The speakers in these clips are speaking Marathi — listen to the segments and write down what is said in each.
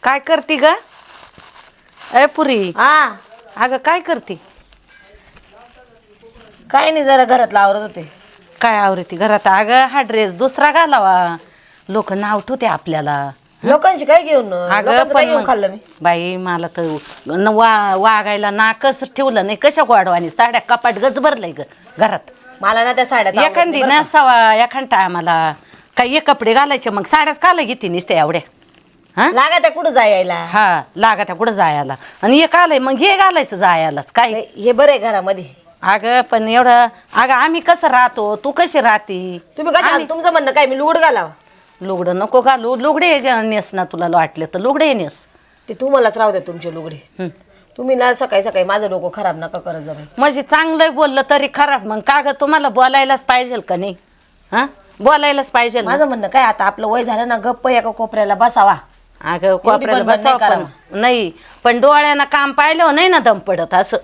काय करती ग? ए पुरी, हा अगं काय करती? काय नाही, जरा घरातला आवरत होते. काय आवरती घरात? अगं हा ड्रेस दुसरा घालावा, लोक नाव ठेवते आपल्याला. लोकांची काय घेऊन अगं लोकांचं काय पण घेऊन मग खाल्लं मी? बाई मला तर वागायला नाकच ठेवलं नाही. कशा वाढवानी साड्या कपाट गच भरलंय ग घरात. मला ना त्या साड्या एखादी नसावा एखाद टायमाला काही एक कपडे घालायचे, मग साड्याच काला घेते निसते एवढ्या. हा लागा त्या कुठं जायला. हा लागा त्या कुठं जायला, आणि एक आलंय मग हे घालायचं जायलाच काय. हे बरं आहे घरामध्ये. अगं पण एवढं, अगं आम्ही कसं राहतो, तू कशी राहती? तुम्ही काय तुमचं म्हणणं काय मी लुगड घालावं? लुगडं नको घालू, लुगडे नेस ना, तुला वाटले तर लुगडे नेस. ते तुम्हालाच राहू द्या तुमचे लुगडे. तुम्ही ना सकाळी सकाळी माझं डोकं खराब नका करत जा बाई. म्हणजे चांगलं बोललं तरी खराब. मग का ग, तुम्हाला बोलायलाच पाहिजे का नाही? हा बोलायलाच पाहिजे. माझं म्हणणं काय, आता आपलं वय झालं ना, गप्प एका कोपऱ्याला बसावा. अगं कोपऱ्याला बसावं पण नाही, पण डोळ्यानं काम पाहिल्यावर नाही ना दम पडत. असं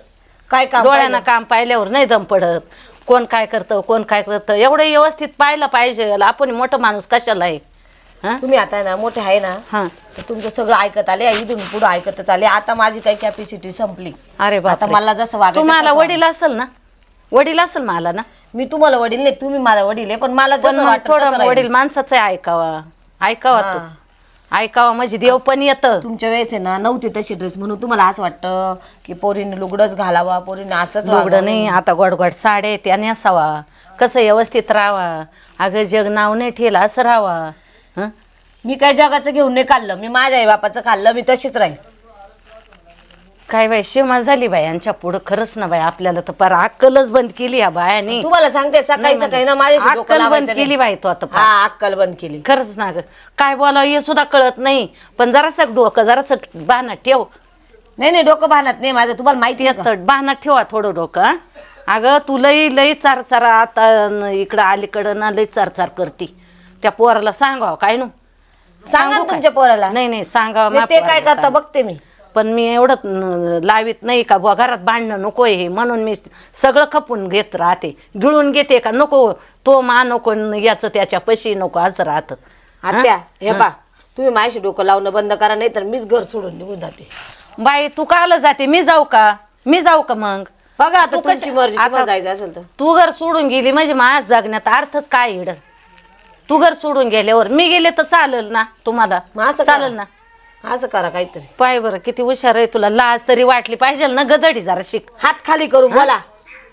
काय काम डोळ्यानं काम पाहिल्यावर नाही दम पडत. कोण काय करतं कोण काय करतं एवढं व्यवस्थित पाहिलं पाहिजे. आपण मोठं माणूस कशाला आहे? हा तुम्ही आता ना मोठे आहे ना, हा तर तुमचं सगळं ऐकत आले, इथून पुढे ऐकतच आले. आता माझी काही कॅपॅसिटी संपली. अरे आता बापरे. मला जसं वागायचं तुम्हाला तसं वडील असेल ना? वडील असेल मला ना. मी तुम्हाला वडील नाही, तुम्ही मला वडील आहे, पण मला पण जसं मग वाटतं तसं थोडं राहील. वडील माणसाचं ऐकावा. ऐकावा तू, हा. ऐकावा म्हणजे देव पण येतं. तुमच्या वेळेस आहे ना नव्हते तशी ड्रेस, म्हणून तुम्हाला असं वाटतं की पोरीने लुगडच घालावा, पोरीने असंच लुगडं नाही, आता गोड गोड साडे त्याने असावा, कसं व्यवस्थित राहावा. अगं जग नाव नाही ठेला असं राहावा. हं मी काय जगाचं घेऊन नाही खाल्लं, मी माझ्या आई बापाचं खाल्लं, मी तशीच राहील. काय बाई शिमा झाली बाई यांच्या पुढं. खरंच ना बाई, आपल्याला तर पार अक्कलच बंद केली या बायानी. तुम्हाला सांगते सकाळी सकाळी ना माझ्याशी डोकं अक्कल बंद लावायचं केली नाही. बाई तू आता पार. हा अक्कल बंद केली. खरंच ना ग, काय बोलावं हे सुद्धा कळत नाही. पण जरासं डोकं जरासं बाणात ठेव. नाही नाही, डोकं भानत नाही माझं, तुम्हाला माहिती तेच तर बाणात ठेवा थोडं डोकं. हं? अगं तू लई लई चार चार आता इकडं अलीकडं ना लई चार चार करती. त्या पोराला सांगावं काय नु? सांगा ना सांगू काय? तुमच्या पोराला. नाही नाही सांगावं. नाही, माझ्या ते काय पोराला करता सांग. बघते मी. पण मी एवढं लावीत नाही का बुवा घरात भांडणं नको हे, म्हणून मी सगळं खपून घेत राहते, गिळून घेते. का नको तो मा नको याचं त्याच्या पशी नको असं राहतं. आत्या हे पा, तुम्ही माझ्याशी डोकं लावणं बंद करा, नाही तर मीच घर सोडून निघून जाते. बाई तू काला जाते? मी जाऊ का? मी जाऊ का मग? बघा आता तू तुमची कशी- मर्जी, आता तुम्हाला जायचं असेल तर. तू घर सोडून गेली म्हणजे माझ्या जगण्यात अर्थच काय इड? तू घर सोडून गेल्यावर मी गेले तर चालेल ना तुम्हाला? मग असं चालेल करा. ना. असं करा काहीतरी. पाय बरं किती हुशार आहे. तुला लाज तरी वाटली पाहिजे ना गदडी. जरा शिक. हात खाली करू बोला,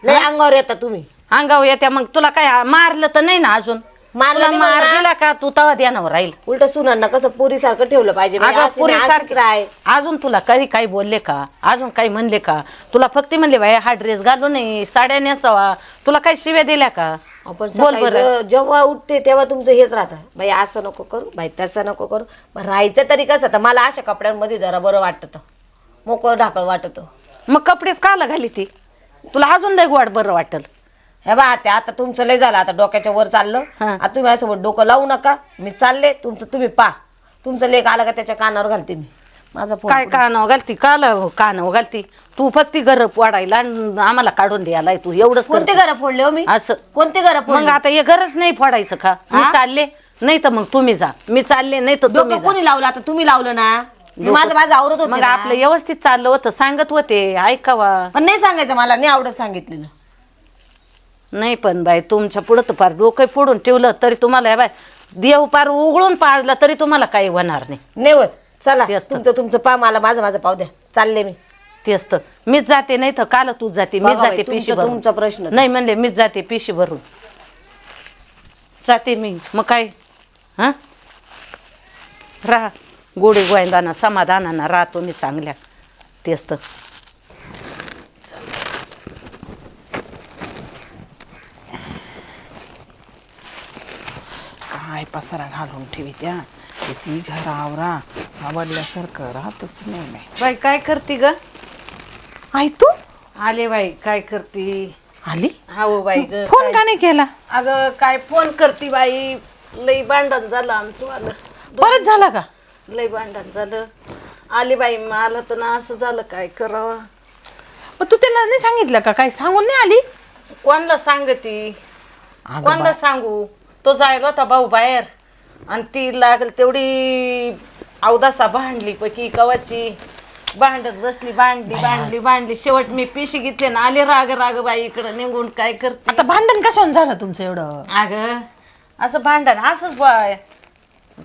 लय अंगावर येता तुम्ही. अंगावर येत्या मग. तुला काय मारलं तर नाही ना अजून? मारलं तुला नाही मार मला. दिला का तू तवा द्यानावर राहील. उलट सुनांना कसं पोरी सारखं ठेवलं पाहिजे बाई, अगं अशी नाही, अशीच पुरीसारखी राह. अजून तुला कधी काही बोलले का? अजून काही म्हणले का? तुला फक्त म्हणले बाई हा ड्रेस घालू नये, साड्या नेसावा. तुला काही शिव्या दिल्या का? आपण बोल सकाळी बरं. जेव्हा उठते तेव्हा तुमचं हेच राहतं, बाई असं नको करू, बाई तसं नको करू. मग राहायचं तरी कसं? तर मला अशा कपड्यांमध्ये जरा बरं वाटतं, मोकळं ढाकळ वाटत. मग कपडेच काला घाली ती? तुला अजून लय गोड बरं वाटेल. हे बा ते आता तुमचं लय झालं, आता डोक्याच्या वर चाललं. हा. आता तुम्ही माझ्यासोबत डोकं लावू नका, मी चालले. तुमचं तुम्ही पा, तुमचं लेख आला का त्याच्या कानावर घालते मी माझा फोन. काय कानावर घालती? कानावर घालती? तू फक्त घर पोडायला आणि आम्हाला काढून द्यायला तू एवढंच कोणते करते. घर फोडले हो मी? असं कोणते घर मग फोडले? आता हे घरच नाही फोडायचं का? मी हा? चालले नाही तर मग तुम्ही जा. मी चालले नाही तर तुम्ही डोकं जा. कोणी लावलं? आता तुम्ही लावलं ना. मी माझं आवरत होते मग ना. आपलं व्यवस्थित चाललं होतं, सांगत होते ऐकावा. पण नाही सांगायचं मला, नाही आवडत सांगितलेलं. नाही पण बाई तुमच्या पुढं तर पार डोकं फोडून ठेवलं तरी तुम्हाला हे बाय देव पार उघडून पाजला तरी तुम्हाला काही होणार नाही. नाही होत. चला तेच तर. तुमचं तुमचं पा, मला माझं पाव द्या, चालले मी. तेच तर. मीच जाते नाही तर काल तूच जाते. मीच बघा बाई, जाते पिशी तुमचा- भरून. तुमचा प्रश्न. नाही म्हणले मीच जाते पिशी भरून जाते मी. मग काय हा राहा गोडी गोविंदाना समाधानाना राहतो मी चांगल्या. तेच तर. काय पसारा घालून ठेवी त्या किती घर आवरा आवडल्यासारखं राहतच नाही मी. बाई काय करते ग? आई तू आले बाई काय करते? आली? हो बाई ग. फोन का नाही केला? अगं काय फोन करते बाई, लई भांडण झालं आमचं वालं. परत झाला का? लई भांडण झालं. आली बाई मला तर ना असं झालं काय करावं. मग तू त्यांना नाही सांगितलं का? काय सांगून नाही आली? कोणाला सांगती? अगं कोणाला सांगू? तो जायला होता भाऊ बाहेर आणि ती लागल तेवढी अवदासा भांडली पैकी कवाची भांडत बसली, भांडली शेवट मी पिशी घेतले ना आले राग बाई इकडं निघून काय करते. आता भांडण कशाने झालं तुमचं एवढं? अगं असं भांडण असंच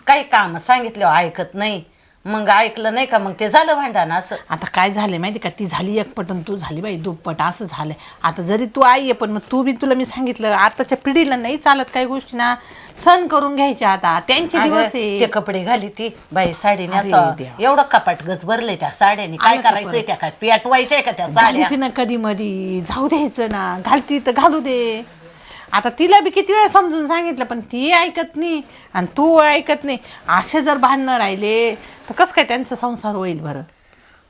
काही काम सांगितलं ऐकत नाही, मग ऐकलं नाही का मग ते झालं भांडण असं. आता काय झालंय माहिती का, ती झाली एकपट आणि तू झाली बाई दुप्पट, असं झालंय. आता जरी तू आई आहे पण मग तू बी, तुला मी सांगितलं आताच्या पिढीला नाही चालत काही गोष्टी ना, सण करून घ्यायच्या. आता त्यांचे दिवस आहे. ते कपडे घाली ती बाई साडीने अरे असं देवा. एवढं कपाट गच भरलंय त्या साड्याने, काय करायचंय त्या, काय पेटवायचंय का त्या साड्या. घालती ना कधी मधी, जाऊ द्यायचं ना, घालती तर घालू दे. आता तिला बी किती वेळा समजून सांगितलं पण ती ऐकत नाही आणि तू ऐकत नाही. असे जर भांडणं राहिले तर कसं काय त्यांचा संसार होईल बरं?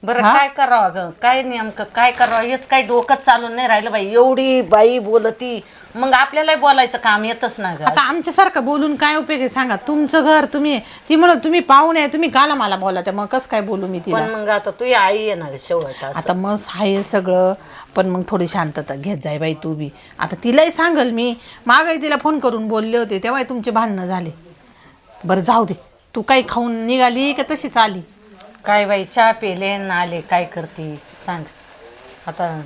बरं काय करावं ग, काय नेमकं काय करावं हेच काही डोकंच चालून नाही राहिलं बाई. एवढी बाई बोलती मग आपल्यालाही बोलायचं काम येतच ना ग. आता आमच्यासारखं बोलून काय उपयोग आहे सांगा? तुमचं घर तुम्ही, ती म्हणत तुम्ही पाहुणे आहे, तुम्ही काला मला बोला, तर मग कसं काय बोलू मी तिला? पण मग आता तू आई आहे ना ग शेवट असं. आता मग आहे सगळं, पण मग थोडी शांतता घेत जाय बाई तू बी. आता तिलाही सांगल मी, मागही तिला फोन करून बोलले होते तेव्हा तुमचे भांडणं झाले. बरं जाऊ दे, तू काही खाऊन निघाली का तशीच आली? काय बाई चहा पेले ना आले, काय करते सांग. आता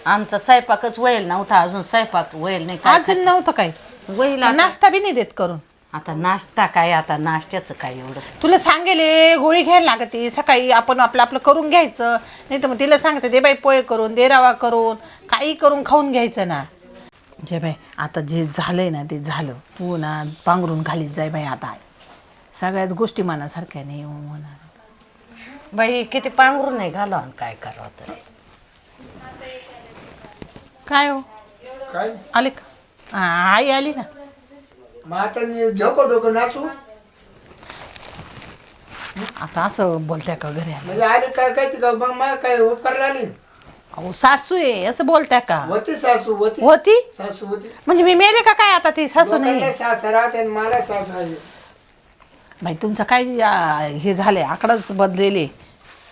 आमचा स्वयंपाकच वळेल नव्हता, अजून स्वयंपाक वळेल नाही. काय अजून नव्हतं काय? वळेल नाश्ता बी नाही देत करून? आता नाश्ता काय, आता नाश्त्याचं काय एवढं. तुला सांगेल गोळी घ्यायला लागते सकाळी, आपण आपलं आपलं करून घ्यायचं. नाही तर मग तिला सांगायचं दे बाई पोहे करून, दे रवा करून, काही करून खाऊन घ्यायचं ना. जे बाई आता जे झालंय ना ते झालं. तू ना पांघरून घालीत जाय बाई. आता सगळ्याच गोष्टी मनासारख्या नाही म्हणा बाई किती पांघरून नाही घालावं आणि काय करावं तरी. काय हो काय आले का? आई आली ना. मग आता मी घेऊ का डोकं नाचू? आता असं बोलत्या का घरी आले? म्हणजे आली काय काय ती का मग मला काय उपकारला आली? अहो सासू आहे असं बोलत्या का? होती सासू होती. होती सासू होती. म्हणजे मी मेले का काय? आता ती सासू नाही लोकांना सासरा आणि मला सासरा. बाई. तुमचं काय हे झालंय, आकडाच बदलेले.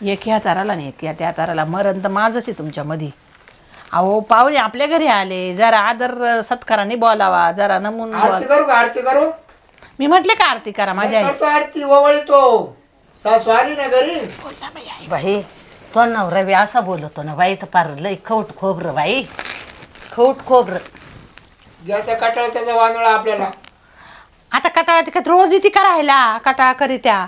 एक ह्या ताराला आणि एक त्या ताराला. मरण तर माझंच आहे तुमच्यामध्ये. अहो पाहुणे आपल्या घरी आले, जरा आदर सत्काराने बोलावा, जरा नमून आरती करू का? आरती करू? मी म्हटले का आरती करा माझ्या आई? करतो आरती ओवळी तो. सासू आली ना घरी. बाई तो नवरा बी असा बोलतो ना बाई, तर पार लई खौट खोबरं बाई, खौट खोबरं. ज्याचा कटाळा त्याचा वानोळा आपल्याला. आता कटाळा तिकडे रोज येते करायला, कटाळा करीत्या.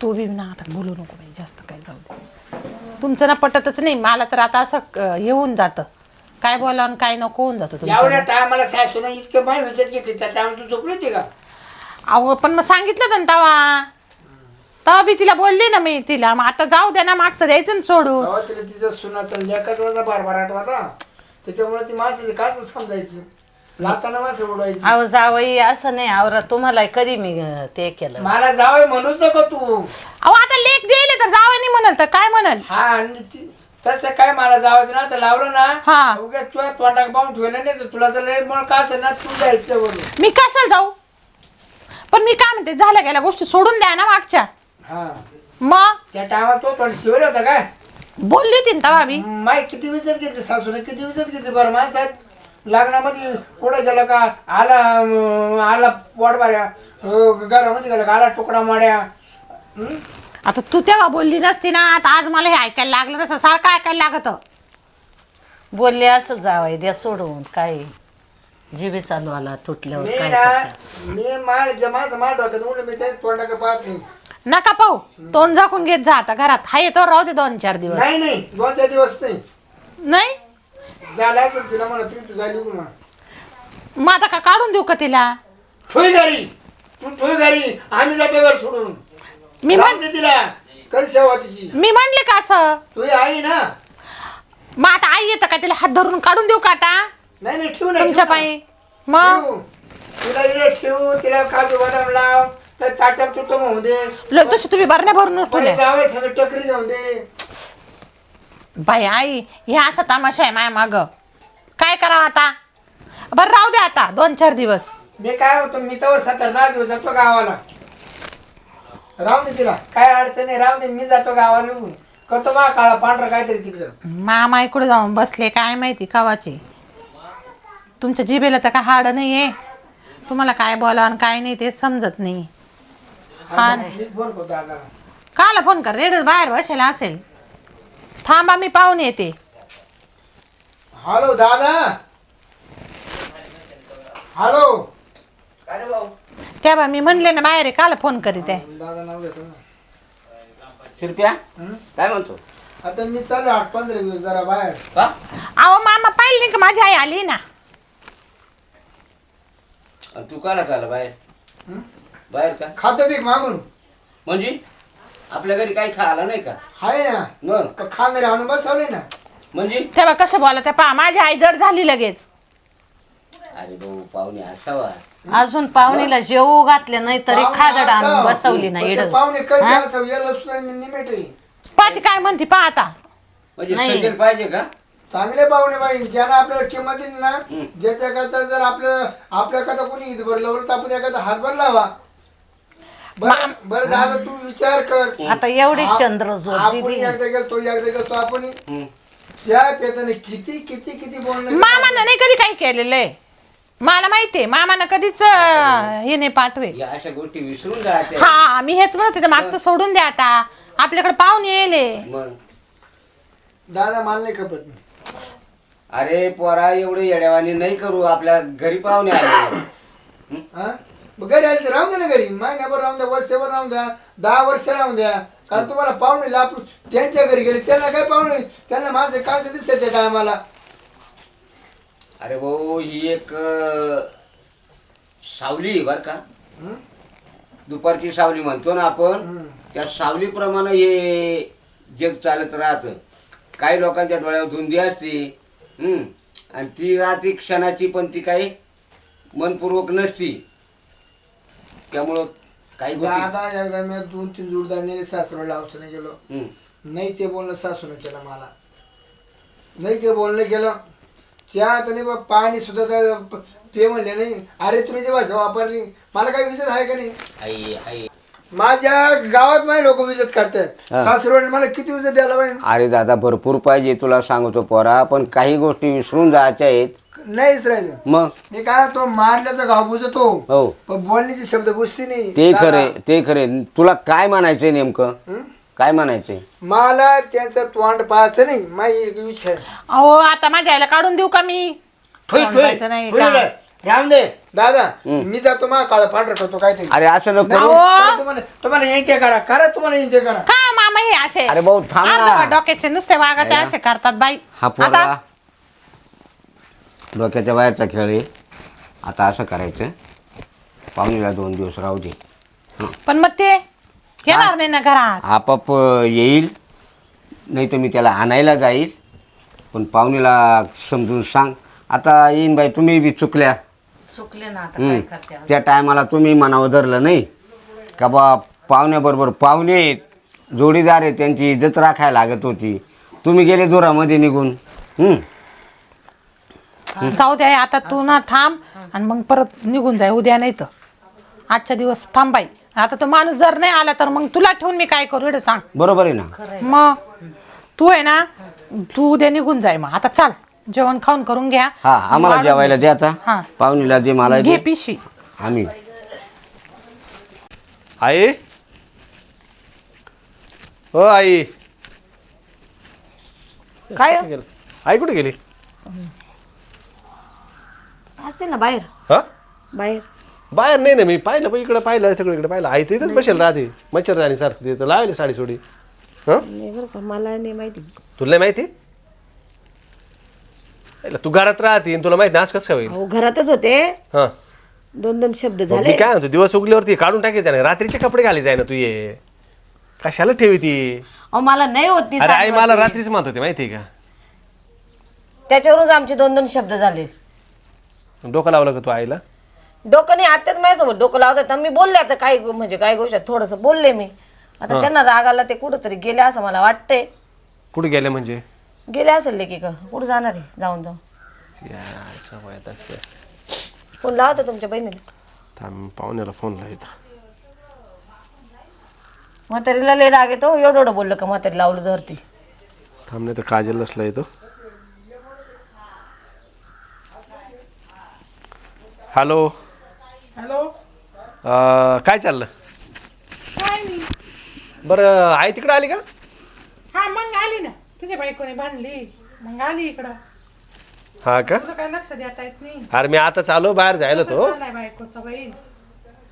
तू बी ना आता बोलू नको बाई जास्त, काय जाऊ दे. तुमचं ना पटतच नाही मला तर. आता असं हे होऊन जातं, काय बोला आणि काय नको होऊन जातं एवढ्या तुमचं. टायमाला सासू ना इतकं माय विचार घेते, त्या टायमाला तू झोपली होती का? अहो पण मग सांगितलं ना तेव्हा बी तिला बोलली ना मी तिला. मग आता जाऊ द्या ना, मागचं द्यायचं ना सोडून. तेव्हा तिला तिचा सुनाचा लेखाचा बार आठवता, त्याच्यामुळे ती माणसाची काय समजायची, लाताना माणसं उडवायची. अहो जावई असं नाही आवरा तुम्हाला कधी मी ते केलं. मला जावं म्हणूच नको तू. अहो आता लेख दिले तर जावं नाही म्हणाल तर काय म्हणाल? हा आणि तसं काय मला जावायचं ना तर लावलं ना, हा. उगाच तुला तोंडाक पाहून ठेवलं नाही तर तुला जर मग का असेल ना तू जायचं बरोबर. मी कशाला जाऊ? पण मी काय म्हणते, झाल्या गेल्या गोष्टी सोडून द्या ना मागच्या. हा मग त्या टायमात तो तोंड शिवलं होता काय? बोलली होती ना तेव्हा बी. माय किती विजत घेतली सासूने, किती विजत घेतली बरं माणसात. लग्नामध्ये पुढे गेलं का आला पोटबाऱ्या, घरामध्ये गेलं का आला तुकडा माड्या. आता तू तेव्हा बोलली नसती ना, आता आज मला हे ऐकायला लागलं तसं सारखं ऐकायला लागत. बोलले असं जावई द्या सोडून, काय जीवे चालू आला तुटल्यावर मी काय ना करता? मी माझं माझ्या डोक्यात उडलं, मी त्या तोंडाकडे पाहत नाही. नका पाहू, तोंड झाकून घेत जा आता घरात. हाय तर राहू दे 2-4 दिवस. नाही नाही 2-4 दिवस नाही नाही झालं असं तिला म्हणा तू झाली म्हणा. मग आता का काढून देऊ का तिला? ठोय घरी, तू ठोय घरी, आम्ही जातो घर सोडून. मी राहून दे तिला, कर सेवा तिची. मी म्हणले का असं? तू आई ना. मग आता आई येतं का तिला हात धरून काढून देऊ का आता नाही नाही ठेवू ना, तुमच्या ठेवू ना. पायी? मग ठेवू. तिला इकडे ठेवू, तिला काजू बदाम लाव, तर ताट्या तुटम होऊ दे. तशी तुम्ही बरण्या भरून ठेवल्या. जावं सगळं टकरी जाऊन दे. बाई आई हे असा तमाशा आहे माया माग. काय करावं आता? बरं राहू दे आता 2-4 दिवस. मी काय होतो, मी तर 7-10 दिवस जातो गावाला. राहू दे तिला, काय अडचण नाही, राहू दे. मी जातो गावाला, करतो बा काळा पांढरा काहीतरी तिकडं. मामा इकडे जाऊन बसले काय माहिती कवाचे. तुमच्या जिभेला तर काय हाड नाहीये. तुम्हाला काय बोला आणि काय नाही ते समजत नाही. हा मी फोन करतो दादाला. काला फोन कर रेडच बाहेर बसेला असेल. थांबा मी पाहून येते. हॅलो दादा. हॅलो. तेव्हा मी म्हणले ना बाहेर आहे, काला फोन करीत आहे. दादा नाव घेतो ना. शिरप्या हं? काय म्हणतो आता मी चालू 8-15 दिवस जरा बाहेर. का अहो मामा पाहिलं नाही का माझी आई आली ना. आणि तू काला काला बाहेर हं? बाहेर का खातं पीक मागून म्हणजे आपल्या घरी काही खायला नाही का हाय ना. मग खाणारे आणून बसवले ना. म्हणजे तेव्हा कसं बोला त्या पहा माझी आई जड झाली लगेच. अरे भाऊ पाहुणे असावा अजून पाहुणीला जेवू घातले नाही तरी खादड आणून बसवली ना पण ते इडच. पाहुणे कसे असावं याला सुद्धा निमिट आहे. पाहते काय म्हणते पहा आता. म्हणजे नाही. सगळे पाहिजे का चांगले पाहुणे बाई ज्यांना आपल्याला किंमत दिली ना, ज्याच्या करता जर आपल्या करता कोणी ईद भरलं तर आपण त्याकरता हातभर लावा. बरं बरं दादा तू विचार कर. आता एवढी चंद्र जोत आपण दिली. एकदा गेलो एकदा गेलो आपण हं. त्या पेताने किती किती किती बोलणं मामानं नाही कधी काही केलेलं आहे. मला माहितीये मामानं कधीच हे नाही पाठवे. या अशा गोष्टी विसरून जायच्या हा मी हेच म्हणत होते मागचं सोडून द्या आता. आपल्याकडे पाहुणे येले. मग दादा माल नाही खपत नाही. अरे पोरा एवढे येड्यावानी नाही करू आपल्या घरी पाहुणे आले हा? मग घरी आले तर राहून द्या ना घरी. महिन्याभर राहून द्या, वर्षभर राहून द्या, 10 वर्ष राहून द्या. कारण तुम्हाला पाहुणे लापून त्यांच्या घरी गेले त्यांना काय पाहुणे त्यांना माझे काय दिसते त्या टायमाला. अरे भाऊ ही एक सावली बर का हं? दुपारची सावली म्हणतो ना आपण हं. त्या सावलीप्रमाणे हे जग चालत राहतं. काही लोकांच्या डोळ्यावर धुंदी असते आणि ती राहते क्षणाची पण ती काही मनपूर्वक नसती. त्यामुळं काही गोष्टी दादा एकदा मी 2-3 जोडदार नेले सासरोडला औषधाने गेलो. हं. नाही ते बोलणं सासून केलं मला. नाही ते बोलणं केलं चहा तर नाही पाणी सुद्धा ते म्हणले नाही. अरे तुझी जी भाषा वापरली मला काही विजत आहे का नाही. आई आई माझ्या गावात माझे लोक विजत करतात. सासरोडने मला किती विजत द्यायला पाहिजे. अरे दादा भरपूर पाहिजे तुला सांगतो पोरा पण काही गोष्टी विसरून जायच्या आहेत. नाहीच राहिलं. मग मी काय तो मारल्याचा घाव बुजतो हो पण बोलण्याचे शब्द बुजते नाही. ते खरे ते खरे. तुला काय म्हणायचंय नेमकं हं? काय म्हणायचंय मला त्यांचं तोंड पाहायचं नाही. माझी एक विचार अहो आता माझ्या आईला काढून देऊ का मी. तोंड पाहायचं नाही का? राम दे दादा. मी जातो मा काळ पांढरा ठेवतो काहीतरी. अरे असं नको करू. तुम्हाला येईन ते करा करा तुम्हाला येईन ते करा. का मामा हे असे अरे भाऊ थांब ना. अर्धवट डोक्याचे नुसते वागा ते असे करतात बाई. हा आता पोरा डोक्याच्या बाहेरचा खेळ आहे. आता असं करायचं पाहुणीला 2 दिवस राहू दे. पण मग ते येणार नाही ना घरात. आपाप येईल नाही तर मी त्याला आणायला जाईल. पण पाहुणीला समजून सांग आता येईन बाई तुम्ही बी चुकल्या. चुकले ना आता काय करते. त्या टायमाला तुम्ही मनावर धरलं नाही का बा पाहुण्याबरोबर पाहुणे आहेत, जोडीदार आहेत, त्यांची इज्जत राखायला लागत होती. तुम्ही गेले जोरामध्ये निघून. जाऊ द्या आता तू ना थांब आणि मग परत निघून जाय उद्या. नाही तर आजच्या दिवस थांबाई. आता तो माणूस जर नाही आला तर मग तुला ठेवून मी काय करू एवढं सांग. बरोबर आहे ना. मग तू आहे ना तू उद्या निघून जाय. मग आता चाल जेवण खाऊन करून घ्या. हा आम्हाला जेवायला दे आता. हा. पाहुणीला दे मला घे दे. पिशवी. आम्ही आई हो आई काय कुठे गेली? आई कुठे गेली असते ना बाहेर हा बाहेर. बाहेर नाही ना मी पाहिलं पण इकडे पाहिलं सगळीकडे पाहिलं. आई तर इथंच बसेल राहते मच्छरदाणी सारखं तिथं लावली साडी सोडी. हा नाही बरं का मला नाही माहिती. तुला नाही माहिती याला तू घरात राहते आणि तुला माहिती ना आज कसं काय होईल. अहो घरातच होते. हा 2 शब्द मग झाले. मी काय म्हणतो दिवस उगल्यावरती काढून टाकायचं नाही. रात्रीचे कपडे घाली जाय ना तू ये कशाला ठेवी ती. अहो मला नाही होती. अरे आई मला रात्रीच म्हणत होती माहिती का. त्याच्यावरूनच आमचे 2 शब्द झाले. डोकं लावलं का तू आईला. डोकं नाही आत्याच माझ्यासोबत डोकं लावतात. मी बोलले आता काही म्हणजे काही गोष्ट थोडस बोलले मी. आता त्यांना राग आला ते कुठंतरी गेले असं मला वाटते. कुठे गेले म्हणजे गेले असेल की का कुठं जाणार आहे जाऊन जाऊन. फोन लावता तुमच्या बहिणीला. थांब पाहुण्याला फोन लावतो. म्हातारीला लय राग येतो. एवढं बोललं का म्हातारी लावलं धरती. थांब नाही तर काजल नसला येतो. हॅलो हॅलो काय चाललं. बरं आई तिकडे आली का? हा मग आली ना, तुझ्या बायकोने भांडली मग आली इकडं. हा का? तुला काय लक्ष देता येत नाही. अरे मी आता चालू बाहेर जायला तो. झालाय बायकोचा बहीण.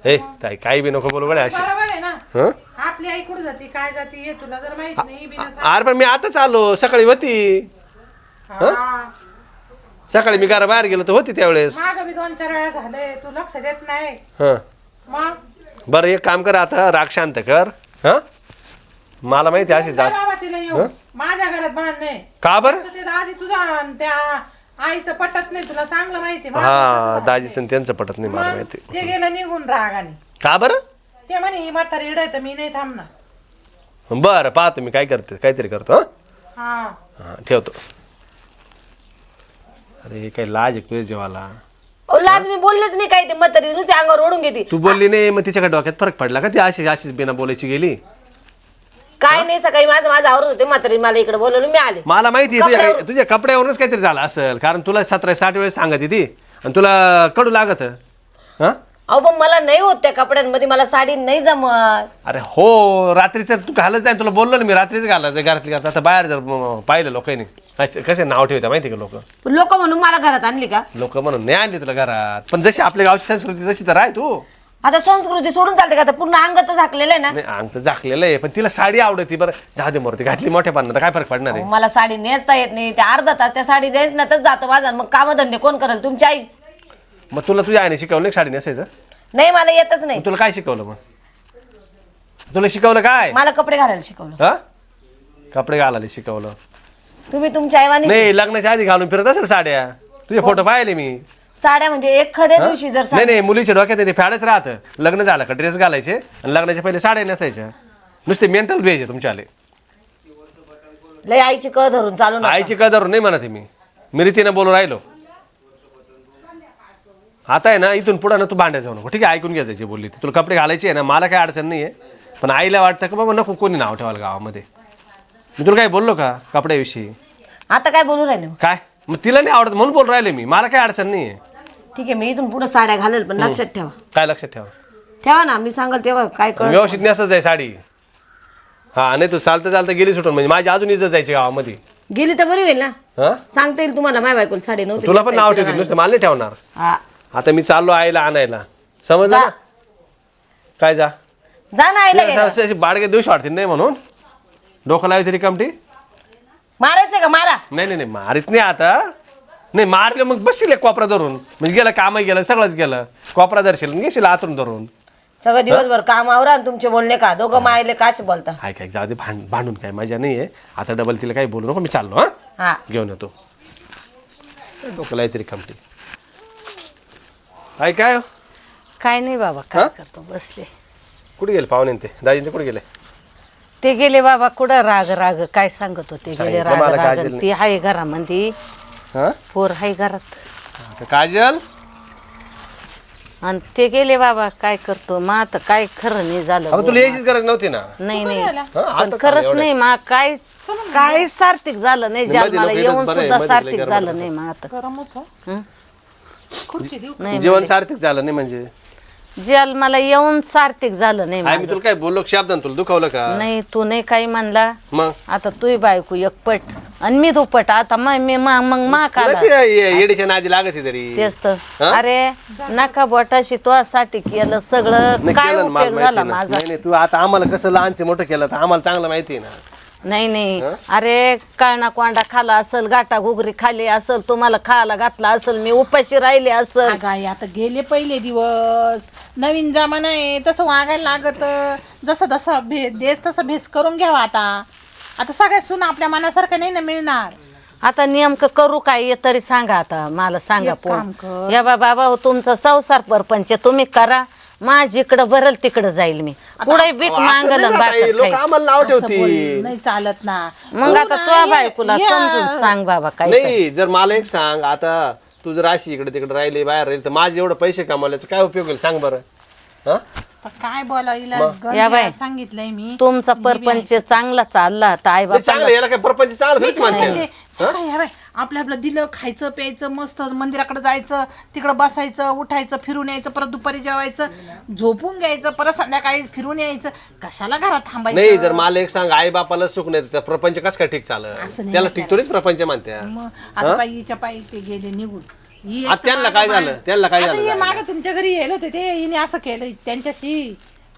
हे ताई काही बी नको बोलू गड्या अशी. बरोबर आहे ना, हं? आपली आई कुठे जाती काय जाती हे तुला जर माहित नाही बिना अरे पण मी आता चाललो, सकाळी होती. हा सकाळी मी घरा बाहेर गेलो तर होती त्यावेळेस. माग मी 2-4 वेळा झाले, तू लक्ष देत नाही. हं. मग बरं एक काम कर आता, राग शांत कर. हा मला माहिती अशी जा जा. बाबा तिला येऊ, माझ्या घरात भांडणे. का बरं? ते आधी तुझा आणि त्या आईचं पटत नाही, तुला चांगलं माहिती आहे. हा दाजीचं त्यांचं पटत नाही मला माहिती. ते गेलं निघून रागाने. का बरं? ते म्हणे ही म्हातारी इड तर मी नाही थांबणार. बरं पाहतो मी काय करते, काहीतरी करतो. हा हा ठेवतो. अरे काही लाज आहे तुझ्या जेवाला. अहो, लाज मी बोललेच नाही काही, ते म्हातारी नुसते अंगावर ओढून घेते. तू बोलली नाही मग तिच्याकडे डोक्यात फरक पडला का? ती अशीच बिना बोलायची गेली. काय नाही, सकाळी माझं आवरत होते, म्हातारी मला इकडे बोलवलं, मी आले. मला माहिती आहे तुझ्या कपड्यावरूनच काहीतरी झालं असेल, कारण तुला 17-60 वेळेस सांगत ती आणि तुला कडू लागत. हा अहो पण मला नाही होत त्या कपड्यांमध्ये, मला साडी नाही जमत. अरे हो रात्रीचं तू घालत जाय, तुला बोललो ना मी रात्रीच घालायचं घरातली घालत. आता बाहेर जर पाहिलं लोकांनी कसे नाव ठेवता माहिती का लोक. लोक म्हणून मला घरात आणली का? लोक म्हणून नाही आणली तुला घरात, पण जशी आपल्या गावची संस्कृती तशी तर आहे तू. आता संस्कृती सोडून चालते का? आता पूर्ण अंग तर झाकलेलं आहे ना. नाही अंग तर झाकलेलं आहे, पण तिला साडी आवडती. बरं जाऊ दे मूर्ती घातली मोठ्या पाण्यात काय फरक पडणार आहे. अहो, मला साडी नेसता येत नाही, त्या अर्धा तास त्या साडी नेसण्यातच जातो माझा. मग कामधंदे कोण करेल? तुमची आई. मग तुला तुझ्या आईने शिकवलं नाही साडी नेसायचं? नाही मला येतच नाही. मग तुला काय शिकवलं? मग तुला शिकवलं काय? मला कपडे घालायला शिकवलं. हा कपडे घालायला शिकवलं? तुम्ही तुमच्या आईवानी नाही लग्नाच्या आधी घालून फिरत असेल साड्या. तुझे फोटो पाहिले मी. साड्या म्हणजे एखाद्या दिवशी जर नाही नाही मुलीच्या डोक्यात ते फॅडच राहतं. लग्न झालं का ड्रेस घालायचे आणि लग्नाच्या पहिले साड्या नेसायच्या. नुसते मेंटल भेज आहे तुमच्या आले. लय आईची कळ धरून चालू नका. आईची कदर नाही म्हणत मी रीतीनं बोलून राहिलो. आता आहे ना इथून पुढे ना तू भांड्या जाऊ नको, ठीक आहे? ऐकून घ्यायची बोलली ती. तुला कपडे घालायचे आहे ना, मला काही अडचण नाही आहे, पण आईला वाटतं का बाबा नको कोणी नाव ठेवायला गावामध्ये. मी तुला काय बोललो का कपड्याविषयी? आता काय बोलू राहिले? काय मग तिला नाही आवडत म्हणून बोल राहिले मी, मला काही अडचण नाही आहे. ठीक आहे, मी इथून पुढे साड्या घालेल, पण लक्षात ठेवा. काय लक्षात ठेवा? ठेवा ना, मी सांगाल तेव्हा काय कळ. व्यवस्थित नेसच आहे साडी. हा नाही तू चालता चालता गेली सुटून म्हणजे माझी अजून इज्जत जायची गावामध्ये. गेली तर बरी होईल ना. हा सांगता येईल तुम्हाला माझ्या बायकोला साडी नव्हती. तुला पण नाव ठेवतील नुसतं, मला नाही ठेवणार. हा आता मी चाललो आईला आणायला, समजलं ना? काय जा जा ना आईला घ्यायला. बाडगे दिवशी वाटतील नाही म्हणून डोकं लावायची रिकामटी. मारायचंय का? मारा. नाही नाही नाही मारित नाही आता. नाही मारले मग बसशील कोपरा धरून, म्हणजे गेलं कामही गेलं सगळंच गेलं. कोपरा धरशील घेशील आतून धरून. सगळं दिवसभर कामावर आणि तुमचे बोलणे का? दोघं मायले काच बोलता. हाय काय जाऊ दे, भांडून काय मजा नाही आहे. आता डबल तिला काही बोलू नको, मी चाललो. हा हा घेऊन येतो. डोकं लावायची रिकामटी. हाय काय काय नाही बाबा, काय करतो बसले. कुठे गेले पाहुणे ते दाजींचे कुठे गेले? ते गेले बाबा कुठं राग राग काय सांगत होते. गेले सांगितलं राग मला राग. काजलने. ती आहे घरामध्ये, हा पोर आहे घरात काजल आणि ते गेले बाबा. काय करतो मग आता? काय खरं नाही झालं. अगं तुला यायचीच गरज नव्हती ना. नाही नाही हा, पण आता खरंच चाललं नाही मग काय सार्थिक झालं नाही. मध्ये जन्माला लोकं येऊन येतच बरं आहे, सुद्धा मध्ये सार्थिक लय झालं गरबड नाही मग आता. गरम होतं. खुर्ची देऊ. नाही जीवन सार्थिक झालं नाही म्हणजे जन्माला येऊन सार्थिक झालं नाही आई मी माझं. तुला काय बोललो शब्दान तुला दुखावलं का? नाही तू नाही काही म्हणला. मग आता तुही बायको एकपट आणि मी दुपट. आता मग मा तुला काढा ते येडीच्या नादी लागत आहे तरी. तेच तर. अरे नका बोटाशी तुझ्यासाठी केलं सगळं. नाही काय केलं ना, मला उपयोग माहिती झाला ना. माझा? नाही नाही तू आता आम्हाला कसं लहानचे मोठं केलं तर आम्हाला चांगलं माहिती आहे ना. नाही नाही अरे काळणा कोंडा खाला असल, गाटा घुगरी खाली असल, तुम्हाला खायला घातला असल, मी उपाशी राहिले असल. अगं आई, आता गेले पहिले दिवस, नवीन जमाना आहे, तसं वागायला लागत. जसं तसं देश तसं भेस करून घ्यावा. आता सगळ्या सुना आपल्या मनासारखं नाही ना मिळणार. आता नेमकं करू काय हे तरी सांगा. आता मला सांगा एक काम पोन. या बाबा हो, तुमचा संसार परपंच तुम्ही करा. माझीकडं भरल तिकडं जाईल मी. पुढे बीक मागल लोक आम्हाला नाव असं ठेवतील. बोल नाही चालत ना. मग आता तुझ्या बायकोला समजून सांग बाबा काय. नाही जर मला एक सांग, आता तू जर अशी इकडे तिकडे राहिली बाहेर राहिली तर माझे एवढे पैसे कमावल्याचं काय उपयोग होईल सांग बरं. हा आता काय बोलायला या बाई. सांगितलंय मी. तुमचा परपंच चांगला चालला तर आई नाही, चांगलं याला काय परपंच चांगलं थोडीच म्हणते. ते सगळं ह्या बाई, आपलं आपलं दिलं, खायचं प्यायचं, मस्त मंदिराकडे जायचं, तिकडं बसायचं, उठायचं, फिरून यायचं, परत दुपारी जेवायचं, झोपून घ्यायचं, परत संध्याकाळी फिरून यायचं. कशाला घरात नाही थांबायचं? जर मला एक सांग, आई बापाला सुख नाही तर प्रपंच कसं काय ठीक चालत? त्याला ठीक थोडीच प्रपंच म्हणते. मग आता पायीच्या पायी ते गेले निघून. ही आता त्यांना काय झालं? त्यांना काय आता झालं? हे मागं तुमच्या घरी यायला होते ते, हिने असं केलं त्यांच्याशी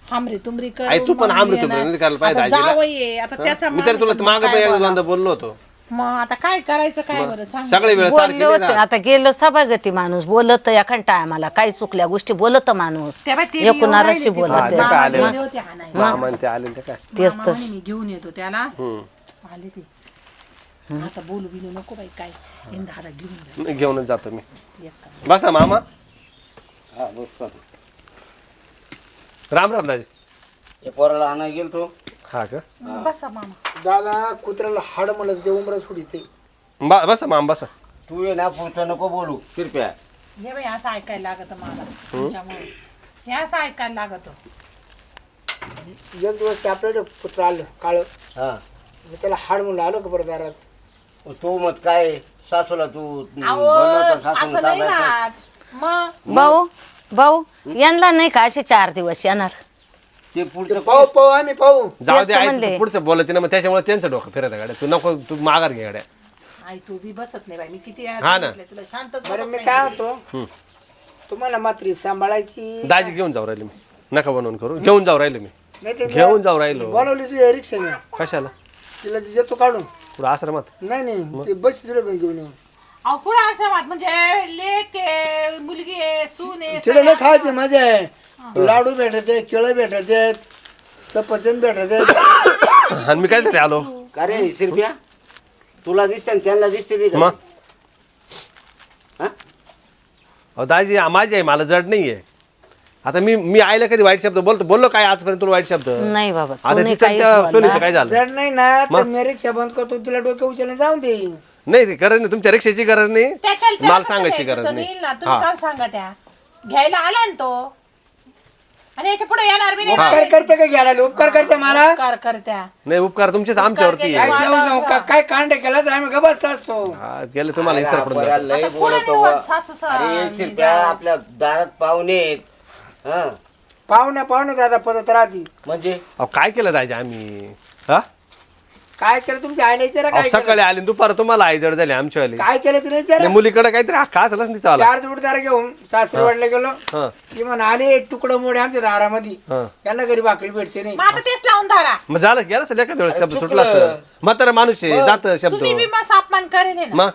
हामरे तुमरी कर. आई तू पण हामरे तुमरी नाही करायला पाहिजे आजीला. जावई आता त्याचा मी तर तुला मागं पण एकदा दोनदा बोललो होतो. मग आता काय करायचं काय बरं सांग. सगळे वेळ सारखी बोलले होते आता गेलो सभागती माणूस बोलत एखाद टायमाला काही चुकल्या गोष्टी बोलत माणूस त्या बाई ते एकूणारशी येऊन बोलत राहिले ते. मामा मामा आले. गेले होते आणायला. मामा आणि ते आले ते काय तेच तर म्हणे मी घेऊन येतो त्याला. आले ते आता बोलू बिलू नको बाई काय दादा घेऊन जा. घेऊनच जातो मी. बसा मामा. हा बस. राम राम दाजी. हे पोराला आणायला गेलो तो. हा का? बसा मामा. दादा कुत्र्याला हाड म्हणत ते उमरा सोडिते. बसा मामा बसा. तू ये ना पुढचं नको बोलू कृपया. हे बाई असं ऐकायला लागत मला तुमच्यामुळे. हे असं ऐकायला लागत. एक दिवस ते आपल्याकडे कुत्र आलं काळ, हा मी त्याला हाड म्हणलं आलो का परत दारात. तू मत काय सासूला तू अहो असं नाही राहत. मग भाऊ भाऊ यांना नाही का असे 4 दिवस येणार? ते पुढचं पाहू पाहू आम्ही पाहू. जाऊ तेच दे तर आई म्हणले. तू पुढचं बोलत ना मग त्याच्यामुळे त्यांचं डोकं फिरत गाड्या. तू नको तू माघार घे गाड्या. आई तू बी बसत नाही बाई. मी किती वेळा हा ना. सांगितलंय तुला शांतच बरं बसत मी नाही. काय होतो, तुम्हाला मात्र सांभाळायची. दाजी घेऊन जाऊ राहिले मी. नका बनवून करू. घेऊन जाऊ राहिलो मी. नाही ते घेऊन जाऊ राहिलो. बोलावली तुझ्या रिक्षा मी कशाला? तिला देतो काढून. पुढं आश्रमात. नाही नाही ते बस तुला घेऊन येऊन अहो कुठं असं वाट म्हणजे लेक आहे, मुलगी आहे, सून आहे, तिला लय खायचं मजा आहे. लाडू भेटते, केळं भेटते, सफरचंद भेटते. आणि मी काय साठी आलो? का रे शिरप्या तुला दिसते आणि त्यांना दिसते ते मग हा? अहो दाजी माझी आहे, मला जड नाहीये. आता मी आईला कधी वाईट शब्द बोललो काय आजपर्यंत तुला वाईट शब्द? नाही बाबा तू आता नाही तिचं काही त्या बोलला. सोनीचं काय झालं? जड नाही ना तर मी रिक्षा बंद करतो, तिला डोक्या उचलून जाऊन दे. नाही ती गरज नाही, तुमच्या रिक्षाची गरज नाही, त्याच्याला त्याला मला कसं सांगायची द्यायचं? गरज तो नाही. नेईल ना, तुम्ही काल सांगा त्या घ्यायला आला ना तो. आणि याच्या पुढे येणार बी नाही. उपकार करते का घ्यायला? उपकार करते मला? उपकार करत्या. नाही उपकार तुमचेच आमच्यावरती काय आहे. जाऊ जाऊ काय कांड केला तर आम्ही गबसला असतो. हा, गेले तुम्हाला इसर पडून पोऱ्या जातं. लय आता पुढे बोलतो निवड, बा. सासू अरे शिरप्या आपल्या दारात पाहुणे आहेत. हा पाहुणे दादा पद्धत राहते. म्हणजे अहो काय केलं दाजी आम्ही? हा काय केलं तुमच्या आईला विचारा अहो, काय केलं? सकाळी आली दुपार तुम्हाला आई जड झाली आमची आली. काय केलं तिला विचारा. मुलीकडे काहीतरी हक्का असेलच नाही चालला. 4 जोडदार घेऊन सासरवाडला गेलो. हा ती म्हणा आले तुकडं मोडे आमच्या दारामध्ये, हा त्यांना घरी भाकरी भेटते नाही. मग आता तेच लावून धरा. मग झालं गेलं असेल एखाद्या वेळेस शब्द चुकलं. सुटला असेल. म्हातारा माणूस आहे जात शब्द. तुम्ही बी मग अपमान करेन ना. मग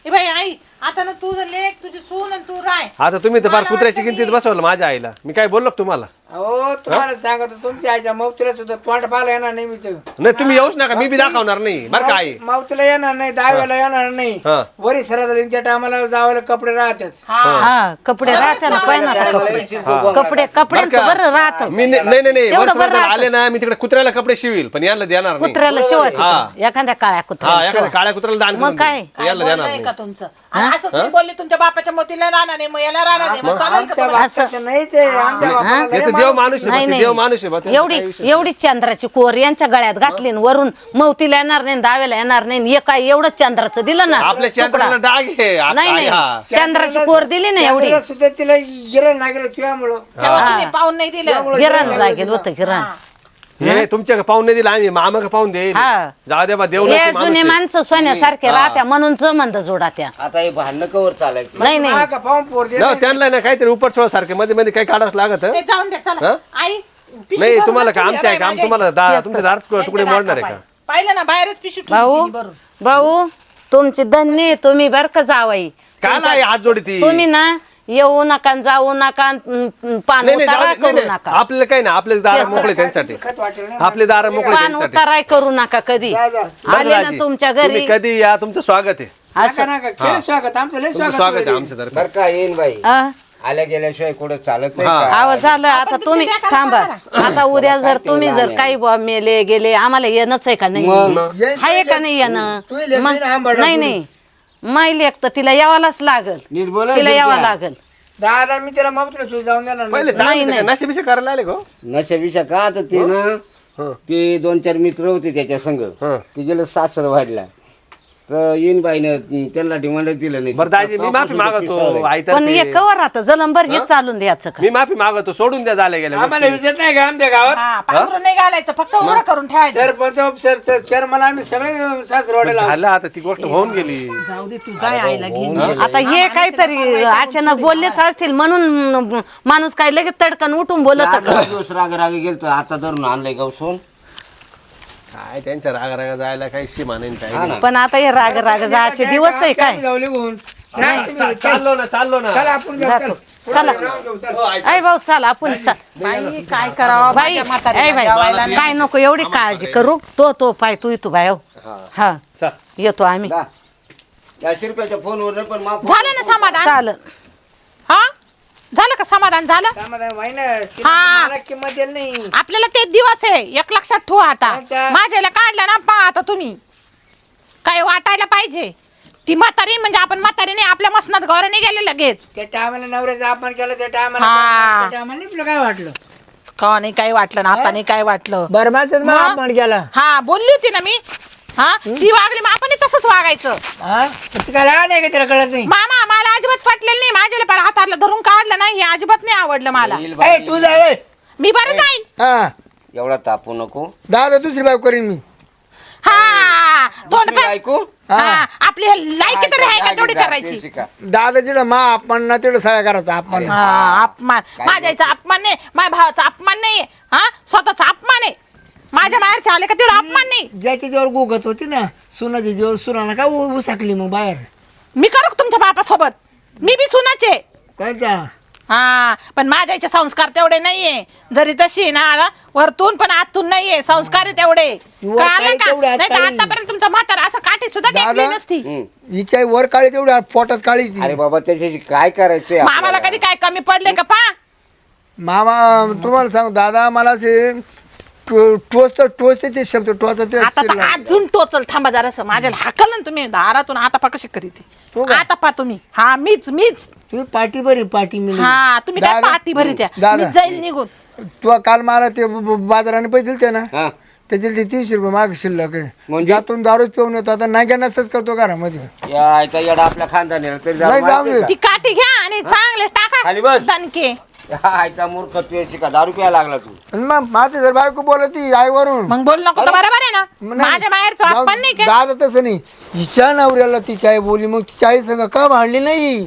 ए बाई आई आता ना तुझं लेक तुझी सून आणि तू राय. आता तुम्ही तर फार कुत्र्याची किंमतीत बसवलं माझ्या आईला. मी काय बोललो का तुम्हाला? हो तुम्हाला सांगतो तुमच्या आईच्या मावतीला सुद्धा तोंड पाहायला येणार नाही. मी तर नाही तुम्ही येऊच नका, मी बी दाखवणार नाही बरं का आई. मावतीला येणार नाही, दहाव्याला येणार नाही. हा वरी सरात त्या टायमाला जावायला कपडे राहतात. हा कपडे राहते ना पहिला कपडे कपड्यांचं बरं राहत. मी नाही तेवढं वर्ष बरं राहतं. आले ना मी तिकडे कुत्र्याला कपडे शिवील पण यांना देणार नाही. कुत्र्याला शिवत हा. एखाद्या काळ्या हा कुत्र्याला एखाद्या शिवा. काळ्या कुत्र्याला दान मग करून काय? देईन. याला देणार बोललंय नाही. का तुमचं? आणि असंच मी बोलले तुमच्या बापाच्या मोतीला राहणार नाही मग याला राहणार नाही. मग चालेल का आमच्या तुम्हाला? बापाचं नाहीच आहे. आमच्या बापाला ते लय तर देव माणूस आहे नाही बा, ते नाही देव माणूस आहे बा, त्यांचा एवढी काही विषय एवढी चंद्राची कोर यांच्या गळ्यात घातली आणि वरून मवतीला येणार नाही दाव्याला येणार नाही. हे काय एवढं चंद्राचं दिलं ना आपल्या चंद्राला डाग आहे आ- नाही आई, हा. नाही चंद्राची कोर दिली ना एवढी चंद्राला सुद्धा तिला गिरण लागलं तुझ्यामुळं. तेव्हा तुम्ही पाहून नाही दिलं. गिरण लागेल होतं गिरण. हे तुमच्या पाहुणे दिला आम्ही मामा का पाहून देईल. हा. जाऊ द्या बा देव हे नशीब माणूस जुने आहे. माणसं सोन्यासारखे राहत्या म्हणून संबंध जोडात्या. आता हे भांडणं कवर चालायचं. नाही नाही का पाहून पोर दे. नाही, त्यांना ना काहीतरी उपटसोळ सारखे मध्ये मध्ये काही काढावं लागत. ते जाऊन द्या चला. आई पिशवी नाही भरून तुम्हाला आणतो का मी. आमच्या आहे का माझ्या तुम्हाला तुमच्या दारात तुकडे यांच्या मोडणार आहे दारात का? पाहिलं ना बाहेरच पिशवी भाऊ ठेवली भरून. भाऊ तुमची धन्य तुम्ही बर का जावाई. काय नाही हात जोडी ती. तुम्ही ना येऊ नका न जाऊ नका न पान नाही नाही, उतारा जाऊ दे, नाही, करू नाही. नका. आपल्याला काही नाही आपले दार मोकळे त्यांच्यासाठी. खत वाटेल नाही. आपले दार मोकळे पान त्यांच्यासाठी. उताराय करू नका कधी जा, जा. आले ना तुमच्या घरी तुम्ही कधी या तुमचं स्वागत आहे. असं नका, केलं स्वागत आमचं लय तुमचं स्वागत स्वागत आहे होईल. आमच्या तर्फे. बरं का येईन बाई आ? आल्या गेल्याशिवाय कुठं चालत नाही हा. का? आवाज झालं आता तुम्ही थांबा. आता उद्या जर तुम्ही जर काही बुवा मेले गेले आम्हाला येणंच आहे का नाही येईन, आहे का नाही येणं तू लेक मग- नाही ना, आंबाडा नाही नाही माई लेक तर तिला यावालाच लागल नीट बोला, तिला नीट यावं बोला. लागल. दादा मी त्याला मागतो तुला जाऊन देणार पहिले नाही. चालू नशे करायला आले गो. नशा बिशा का तर ते ना हं. ते 2-4 मित्र होते त्याच्या संग हं. ते गेलं सासर वाढला तर येईन बाईनं त्यांना डिमांड दिलं नाही. बरं दाजी मी माफी मागतो आई पण तर हे कवर आता जलंबर हे चालून द्यायचं का मी माफी मागतो सोडून द्या झाल्या गेल्या आम्हाला विचारत नाही का आमच्या गावात हा पांघरून नाही घालायचं फक्त उघडं करून ठेवायचं. सरपंच चेअरमन आम्ही सगळे सासरवाड्याला झालं आता ती गोष्ट होऊन गेली. जाऊ दे तू जाय आईला घेऊन. आता हे काहीतरी अचानक बोललेच असतील म्हणून माणूस काय लगेच तडकन उठून बोलत का? दिवस राग गेल तर आता धरून आणलंय गवसून. काय त्यांच्या रागा जायला काही सीमा नाही हा काय ना. पण आता हे राग जायचे दिवस आहे काय? जाऊ निघून. चाललो ना चला आपण जाऊ, चल. चला राहून जाऊ, चल. ऐ भाऊ चल आपण चल बाई काय करावं बाई माझ्या म्हातारीला ऐ बाई जेवायला नाही. काय नको एवढी काळजी करू तो पाय तू बाय हा चल येतो आम्ही जा. 400 रुपयाच्या फोनवर पण माफ झालं ना समाधान? चालेल हा झालं का समाधान झालं? समाधान व्हाय ना. तिला हा. मला किंमत दिली नाही. आपल्याला ते दिवस आहे एक लक्षात ठेवा आता. अच्छा. माझ्याला काढलं ना पहा आता तुम्ही काय वाटायला पाहिजे. ती म्हातारी म्हणजे आपण म्हातारी नाही आपल्या मसनात गौराने गेले लगेच. त्या टायमाला नवऱ्याचा अपमान केला त्या हा. टायमाला तुला काय वाटलं? का नाही काय वाटलं ना आता नाही काय वाटलं. बरमासच मला मग? अपमान केला. हा बोलली होती ना मी. हा ती वागली मग आपण तसंच वागायचं. हा? ती काय राग नाही का तिला कळत नाही? मामा मला अजिबात पटलेलं नाही. माझ्याला पण हाताला धरून काढलं नाही हे अजिबात नाही आवडलं मला. ए, तू जाय मी बरं जाईल. हा एवढा तापू नको. दादा दुसरी बाब करीन मी. हा तोंड दुसरी बायको? हा आपली लायकी तर आहे का तेवढी करायची. शिका. दादा जिडं मा अपमान ना तिडं सळ्या करायचा अपमान. हा अपमान माझ्या आईचा अपमान नाही माझ्या भावाचा अपमान नाही हा स्वतःचा अपमान आहे. माझ्या माहेरचे आले का तेवढा अपमान नाही. ज्याच्या जेव्हा गुगत होती ना सुनाची जेव्हा सुनाना का उसाकली मग बाहेर मी करू का तुमच्या बापासोबत? मी बी सुनाचे कायचा हा पण माझ्या आईचे संस्कार तेवढे नाहीये. जरी तशी आहे ना वरतून पण आतून नाहीये संस्कार आहे तेवढे. वर कळालं काय का? तेवढे आत नाही तर काढी. आतापर्यंत तुमचा म्हातारा असं काठी सुद्धा टेकली दादा? नसती. हिच्या वर काळी तेवढी पोटात काळी ती. अरे बाबा त्याच्याशी काय करायचंय मामाला आपल्याला? कधी काय कमी पडले का पा? मामा तुम्हाला सांग दादा मला असे टोचते ते शब्द टोचते आता तर अजून टोचल थांबा जरासं. माझ्याला हाकल ना तुम्ही दारातून आता पा कशी करीते तो का? आता पा तुम्ही. हा मीच तुम्ही पाठी बरी पाठी मिळली. हा तुम्ही काय दादा- पाहती भरी त्या दादा. मी जाईल निघून. तू काल मला ते बाजाराने पैसे दिलते ना हा. त्याचे ते 300 रुपये माग शिल्लक आहे. म्हणजे? जातून दारूच पिऊन येतो आता नाग्या नसच करतो घरामध्ये. यायचा येडा आपल्या खानदानीला तरी नाही, जाऊ माहितीये दे. ती काठी घ्या आणि चांगले टाका खाली बस. दणके. का? आयचा मूर्ख तुझ्याशी का दारू प्यायला लागला तू? आणि मग माझी जर बायको बोलती आईवरून मग बोल नको तर बरोबर आहे ना. नाही. माझ्या माहेरचं जाऊ- आपण नाही का? दादा तसं नाही हिच्या नवऱ्याला तिची आई बोली मग तिच्या आई संग का भांडली नाही.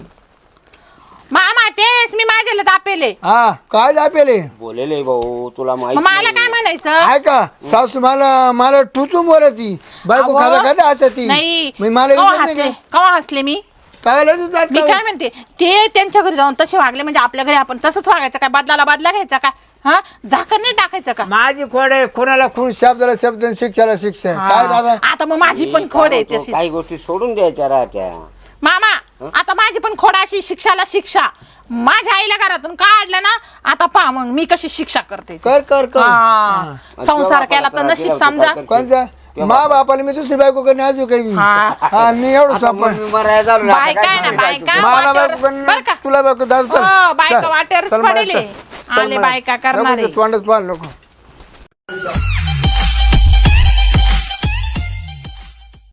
मामा तेच मी माझ्याला दापेले. हा काय दापेले बोलेले भाऊ तुला मग माहिती मला काय म्हणायचं? आहे का सासू मला टुचून बोलती बायको अहो, खाता खाता असती नाही मग मला केव्हा विचारत नाही हसले का? केव्हा हसले मी काय लय तू जात मी का? काय म्हणते ते त्यांच्या घरी जाऊन तसे वागले म्हणजे आपल्या घरी आपण तसंच वागायचं काय? बदला घ्यायचा काय? हा झाकण नाही टाकायचं का? माझी खोड आहे कोणाला खून शब्दाला शब्द आणि शिक्षाला शिक्षा काय दादा हा, आता मग माझी पण खोड आहे तशी. काही गोष्टी सोडून द्यायच्या राहत्या. मामा आता माझी पण खोड अशी शिक्षाला शिक्षा. माझ्या आईला घरातून काढलं ना आता पहा मग मी कशी शिक्षा करते. कर कर कर हा, संसार केला तर नशीब समजा. कोणचा मा बापाला मी दुसरी बायको करणे अजून काही मी. हा. हा मी एवढं आता सोपं मग मरायला झालो ना, आता बायका काय आहे ना सांगायचं? बायका मला वाटेवर- बायको करणे बरं का? तुला बायको दादा हो, बायका चल. वाटेवरच चल मला, पडेले. चल. चल आले मला. बायका नको करणारे. ते तोंडात पाहा नको